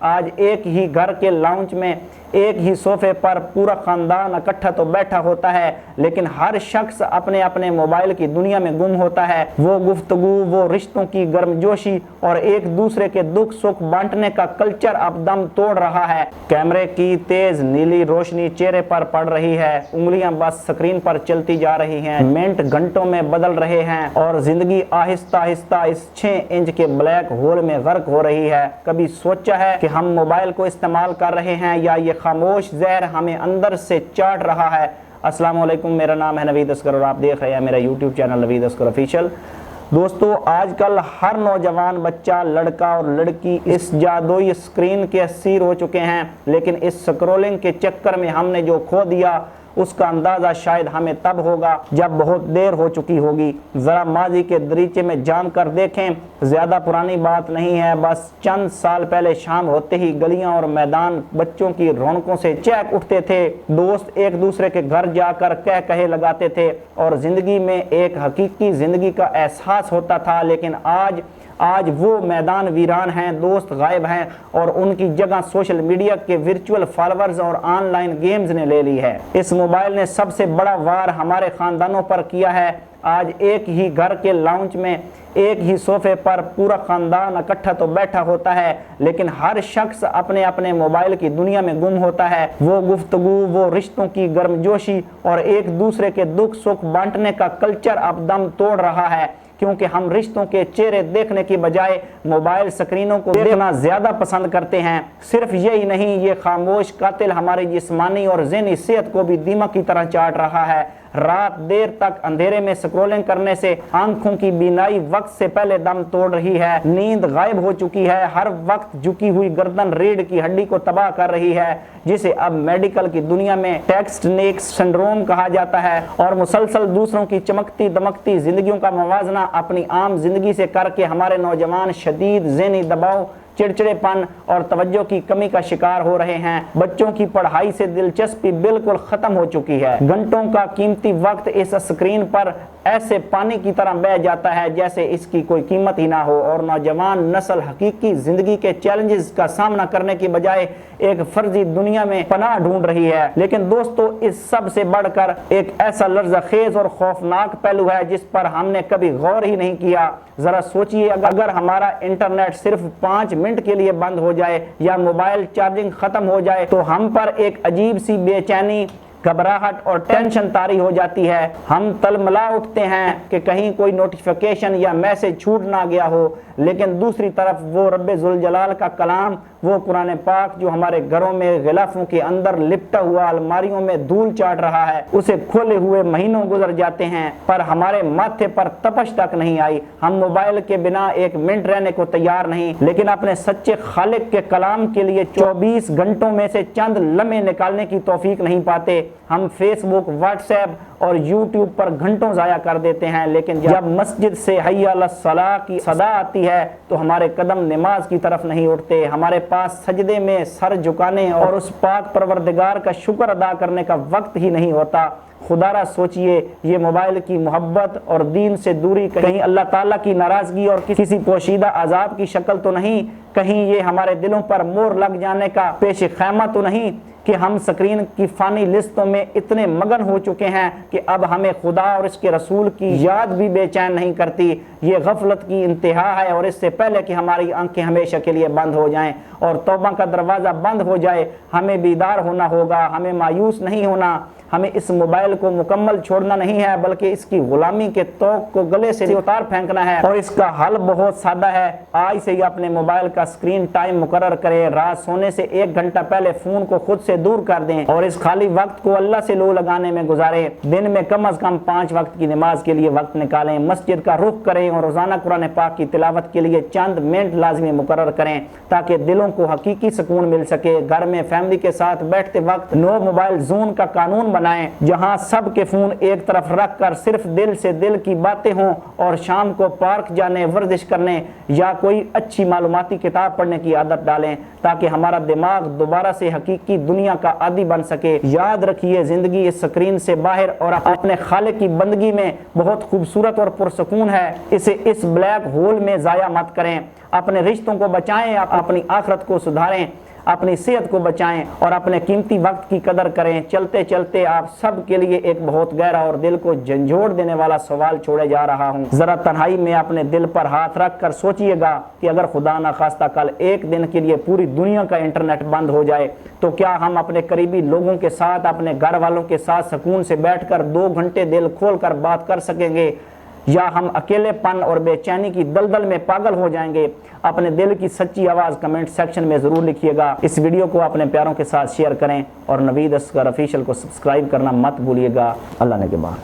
آج ایک ہی گھر کے لاؤنج میں ایک ہی صوفے پر پورا خاندان اکٹھا تو بیٹھا ہوتا ہے، لیکن ہر شخص اپنے اپنے موبائل کی دنیا میں گم ہوتا ہے۔ وہ گفتگو، وہ رشتوں کی گرمجوشی اور ایک دوسرے کے دکھ سکھ بانٹنے کا کلچر اب دم توڑ رہا ہے۔ کیمرے کی تیز نیلی روشنی چہرے پر پڑ رہی ہے، انگلیاں بس سکرین پر چلتی جا رہی ہیں، منٹ گھنٹوں میں بدل رہے ہیں اور زندگی آہستہ آہستہ اس 6 انچ کے بلیک ہول میں غرق ہو رہی ہے۔ کبھی سوچا ہے کہ ہم موبائل کو استعمال کر رہے ہیں یا یہ خاموش زہر ہمیں اندر سے چاٹ رہا ہے؟ السلام علیکم، میرا نام ہے نوید اسکر اور آپ دیکھ رہے ہیں میرا یوٹیوب چینل نوید اسکر آفیشیل۔ دوستو، آج کل ہر نوجوان بچہ، لڑکا اور لڑکی اس جادوئی اسکرین کے اسیر ہو چکے ہیں، لیکن اس سکرولنگ کے چکر میں ہم نے جو کھو دیا اس کا اندازہ شاید ہمیں تب ہوگا جب بہت دیر ہو چکی ہوگی۔ ذرا ماضی کے دریچے میں جھانک کر دیکھیں، زیادہ پرانی بات نہیں ہے، بس چند سال پہلے شام ہوتے ہی گلیاں اور میدان بچوں کی رونقوں سے چہک اٹھتے تھے، دوست ایک دوسرے کے گھر جا کر کہے لگاتے تھے اور زندگی میں ایک حقیقی زندگی کا احساس ہوتا تھا۔ لیکن آج وہ میدان ویران ہیں، دوست غائب ہیں اور ان کی جگہ سوشل میڈیا کے ورچوئل فالوورز اور آن لائن گیمز نے لے لی ہے۔ اس موبائل نے سب سے بڑا وار ہمارے خاندانوں پر کیا ہے۔ آج ایک ہی گھر کے لاؤنج میں ایک ہی صوفے پر پورا خاندان اکٹھا تو بیٹھا ہوتا ہے، لیکن ہر شخص اپنے اپنے موبائل کی دنیا میں گم ہوتا ہے۔ وہ گفتگو، وہ رشتوں کی گرمجوشی اور ایک دوسرے کے دکھ سکھ بانٹنے کا کلچر اب دم توڑ رہا ہے، کیونکہ ہم رشتوں کے چہرے دیکھنے کی بجائے موبائل سکرینوں کو دیکھنا زیادہ پسند کرتے ہیں۔ صرف یہی نہیں، یہ خاموش قاتل ہماری جسمانی اور ذہنی صحت کو بھی دیمک کی طرح چاٹ رہا ہے۔ رات دیر تک اندھیرے میں سکرولنگ کرنے سے آنکھوں کی بینائی وقت سے پہلے دم توڑ رہی ہے، نیند غائب ہو چکی ہے، ہر وقت جھکی ہوئی گردن ریڑھ کی ہڈی کو تباہ کر رہی ہے، جسے اب میڈیکل کی دنیا میں ٹیکسٹ نیک سنڈروم کہا جاتا ہے، اور مسلسل دوسروں کی چمکتی دمکتی زندگیوں کا موازنہ اپنی عام زندگی سے کر کے ہمارے نوجوان شدید ذہنی دباؤ، چڑچڑے پن اور توجہ کی کمی کا شکار ہو رہے ہیں۔ بچوں کی پڑھائی سے دلچسپی بالکل ختم ہو چکی ہے، گھنٹوں کا قیمتی وقت اس اسکرین پر ایسے پانی کی طرح بہہ جاتا ہے جیسے اس کی کوئی قیمت ہی نہ ہو، اور نوجوان نسل حقیقی زندگی کے چیلنجز کا سامنا کرنے کی بجائے ایک فرضی دنیا میں پناہ ڈھونڈ رہی ہے۔ لیکن دوستو، اس سب سے بڑھ کر ایک ایسا لرزہ خیز اور خوفناک پہلو ہے جس پر ہم نے کبھی غور ہی نہیں کیا۔ ذرا سوچئے، اگر ہمارا انٹرنیٹ صرف 5 منٹ کے لیے بند ہو جائے یا موبائل چارجنگ ختم ہو جائے تو ہم پر ایک عجیب سی بے چینی، گھبراہٹ اور ٹینشن طاری ہو جاتی ہے۔ ہم تلملا اٹھتے ہیں کہ کہیں کوئی نوٹیفیکیشن یا میسج چھوٹ نہ گیا ہو، لیکن دوسری طرف وہ رب ذوالجلال کا کلام، وہ قرآن پاک جو ہمارے گھروں میں غلافوں کے اندر لپٹا ہوا الماریوں میں دھول چاٹ رہا ہے، اسے کھولے ہوئے مہینوں گزر جاتے ہیں پر ہمارے ماتھے پر تپش تک نہیں آئی۔ ہم موبائل کے بنا 1 منٹ رہنے کو تیار نہیں، لیکن اپنے سچے خالق کے کلام کے لیے 24 گھنٹوں میں سے چند لمحے نکالنے کی توفیق نہیں پاتے۔ ہم فیس بک، واٹس ایپ اور یوٹیوب پر گھنٹوں ضائع کر دیتے ہیں، لیکن جب مسجد سے حی علی الصلاۃ کی صدا آتی ہے تو ہمارے قدم نماز کی طرف نہیں اٹھتے، ہمارے پاس سجدے میں سر جھکانے اور اس پاک پروردگار کا شکر ادا کرنے کا وقت ہی نہیں ہوتا۔ خدا را سوچئے، یہ موبائل کی محبت اور دین سے دوری کہیں اللہ تعالیٰ کی ناراضگی اور کسی پوشیدہ عذاب کی شکل تو نہیں؟ کہیں یہ ہمارے دلوں پر مور لگ جانے کا پیش خیمہ تو نہیں کہ ہم سکرین کی فانی لستوں میں اتنے مگن ہو چکے ہیں کہ اب ہمیں خدا اور اس کے رسول کی یاد بھی بے چین نہیں کرتی؟ یہ غفلت کی انتہا ہے، اور اس سے پہلے کہ ہماری آنکھیں ہمیشہ کے لیے بند ہو جائیں اور توبہ کا دروازہ بند ہو جائے، ہمیں بیدار ہونا ہوگا، ہمیں مایوس نہیں ہونا۔ ہمیں اس موبائل کو مکمل چھوڑنا نہیں ہے، بلکہ اس کی غلامی کے طوق کو گلے سے اتار پھینکنا ہے، اور اس کا حل بہت سادہ ہے۔ آج سے ہی اپنے موبائل کا اسکرین ٹائم مقرر کریں، رات سونے سے 1 گھنٹہ پہلے فون کو خود سے دور کر دیں اور اس خالی وقت کو اللہ سے لو لگانے میں گزاریں۔ دن میں کم از کم 5 وقت کی نماز کے لیے وقت نکالیں، مسجد کا رخ کریں اور روزانہ قرآن پاک کی تلاوت کے لیے چند منٹ لازمی مقرر کریں تاکہ دلوں کو حقیقی سکون مل سکے۔ گھر میں فیملی کے ساتھ بیٹھتے وقت نو موبائل زون کا قانون بنائیں، جہاں جہاں سب کے فون ایک طرف رکھ کر صرف دل سے دل کی باتیں ہوں اور شام کو پارک جانے، ورزش کرنے یا کوئی اچھی معلوماتی کتاب پڑھنے کی عادت ڈالیں تاکہ ہمارا دماغ دوبارہ سے حقیقی دنیا کا عادی بن سکے۔ یاد رکھیے، زندگی اس سکرین سے باہر اور اپنے خالق کی بندگی میں بہت خوبصورت اور پرسکون ہے۔ اسے اس بلیک ہول میں ضائع مت کریں۔ اپنے رشتوں کو بچائیں، اپنی آخرت کو سدھاریں، اپنی صحت کو بچائیں اور اپنے قیمتی وقت کی قدر کریں۔ چلتے چلتے آپ سب کے لیے ایک بہت گہرا اور دل کو جھنجھوڑ دینے والا سوال چھوڑے جا رہا ہوں۔ ذرا تنہائی میں اپنے دل پر ہاتھ رکھ کر سوچئے گا کہ اگر خدا نخواستہ کل ایک دن کے لیے پوری دنیا کا انٹرنیٹ بند ہو جائے تو کیا ہم اپنے قریبی لوگوں کے ساتھ، اپنے گھر والوں کے ساتھ سکون سے بیٹھ کر 2 گھنٹے دل کھول کر بات کر سکیں گے، یا ہم اکیلے پن اور بے چینی کی دلدل میں پاگل ہو جائیں گے؟ اپنے دل کی سچی آواز کمنٹ سیکشن میں ضرور لکھیے گا۔ اس ویڈیو کو اپنے پیاروں کے ساتھ شیئر کریں اور نوید اصغر آفیشیل کو سبسکرائب کرنا مت بھولیے گا۔ اللہ نے کے بعد